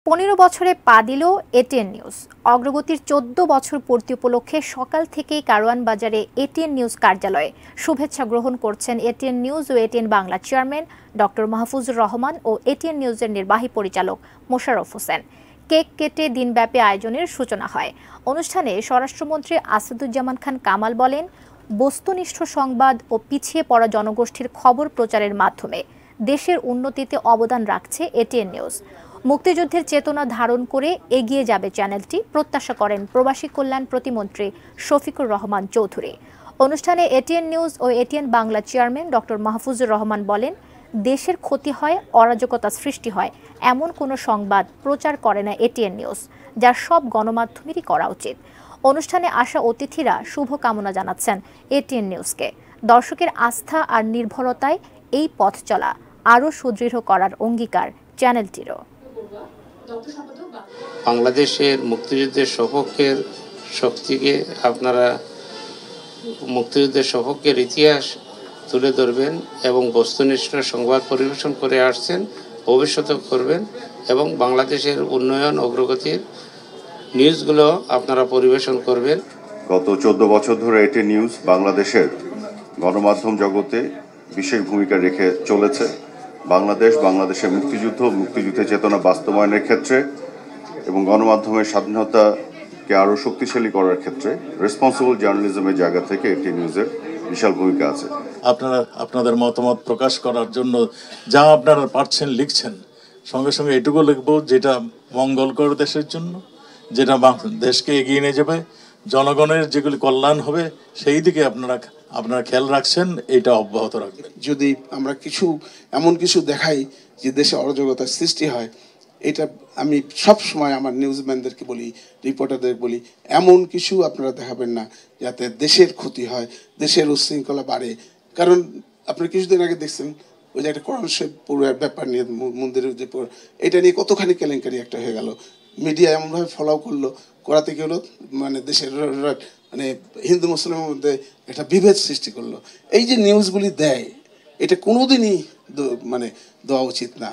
15 বছরে পা দিল এটিএন নিউজ। অগ্রগতির 14 বছর পূর্তি উপলক্ষে সকাল থেকেই কারওয়ান বাজারে এটিএন নিউজ কার্যালয়ে শুভেচ্ছা গ্রহণ করছেন এটিএন নিউজ ও ATN Bangla chairman doctor Mahfuzur Rahman ও এটিএন নিউজের নির্বাহী পরিচালক মোশাররফ হোসেন। কেক কেটে দিনব্যাপী আয়োজনের সূচনা হয়। অনুষ্ঠানে স্বরাষ্ট্রমন্ত্রী আসাদুজ্জামান খান কামাল বলেন, বস্তুনিষ্ঠ সংবাদ ও পিছিয়ে পড়া জনগোষ্ঠীর খবর প্রচারের মাধ্যমে দেশের উন্নতিতে অবদান রাখছে এটিএন নিউজ। মুক্তিযুদ্ধের চেতনা ধারণ করে এগিয়ে যাবে চ্যানেলটি, প্রত্যাশা করেন প্রবাসী কল্যাণ প্রতিমন্ত্রী শফিকুর রহমান চৌধুরী। অনুষ্ঠানে এটিএন নিউজ ও ATN Bangla chairman doctor Mahfuzur Rahman বলেন, দেশের ক্ষতি হয়, অরাজকতা সৃষ্টি হয় এমন কোনো সংবাদ প্রচার করে না এটিএন নিউজ, যা সব গণমাধ্যমেরই করা উচিত। অনুষ্ঠানে আসা অতিথিরা শুভকামনা জানাচ্ছেন এটিএন নিউজকে। দর্শকের আস্থা আর নির্ভরতায় এই পথ চলা আরও সুদৃঢ় করার অঙ্গীকার চ্যানেলটিরও। বাংলাদেশের মুক্তিযুদ্ধের সপক্ষের শক্তিকে আপনারা মুক্তিযুদ্ধের সপক্ষের ইতিহাস তুলে ধরবেন এবং বস্তুনিষ্ঠ সংবাদ পরিবেশন করে আসছেন, ভবিষ্যতেও করবেন এবং বাংলাদেশের উন্নয়ন অগ্রগতির নিউজগুলো আপনারা পরিবেশন করবেন। গত 14 বছর ধরে এটি নিউজ বাংলাদেশের গণমাধ্যম জগতে বিশেষ ভূমিকা রেখে চলেছে। বাংলাদেশের মুক্তিযুদ্ধের চেতনা বাস্তবায়নের ক্ষেত্রে এবং গণমাধ্যমের স্বাধীনতাকে আরও শক্তিশালী করার ক্ষেত্রে রেসপন্সিবল জার্নালিজমের জায়গা থেকে এটি নিউজের বিশাল ভূমিকা আছে। আপনারা আপনাদের মতামত প্রকাশ করার জন্য যা আপনারা পারছেন লিখছেন, সঙ্গে সঙ্গে এটুকু লিখবো যেটা মঙ্গলকর দেশের জন্য, যেটা দেশকে এগিয়ে নিয়ে যাবে, জনগণের যেগুলি কল্যাণ হবে সেই দিকে আপনারা খেয়াল রাখছেন, এটা অব্যাহত রাখবেন। যদি আমরা এমন কিছু দেখাই যে দেশে অরাজকতার সৃষ্টি হয়, এটা আমি সব সময় আমার নিউজম্যানদেরকে বলি, রিপোর্টারদের বলি, এমন কিছু আপনারা দেখাবেন না যাতে দেশের ক্ষতি হয়, দেশের উচ্ছৃঙ্খলা বাড়ে। কারণ আপনারা কিছুদিন আগে দেখছেন ওই যে একটা কোরআন শরীফ পড়ার ব্যাপার নিয়ে, মন্দিরের যে এটা নিয়ে কতখানি কেলেঙ্কারি একটা হয়ে গেল। মিডিয়া এমনভাবে ফলো করলো, করাতে কি হলো, মানে দেশের মানে হিন্দু মুসলিমের মধ্যে একটা বিভেদ সৃষ্টি করলো। এই যে নিউজগুলি দেয়, এটা কোনোদিনই দেওয়া উচিত না।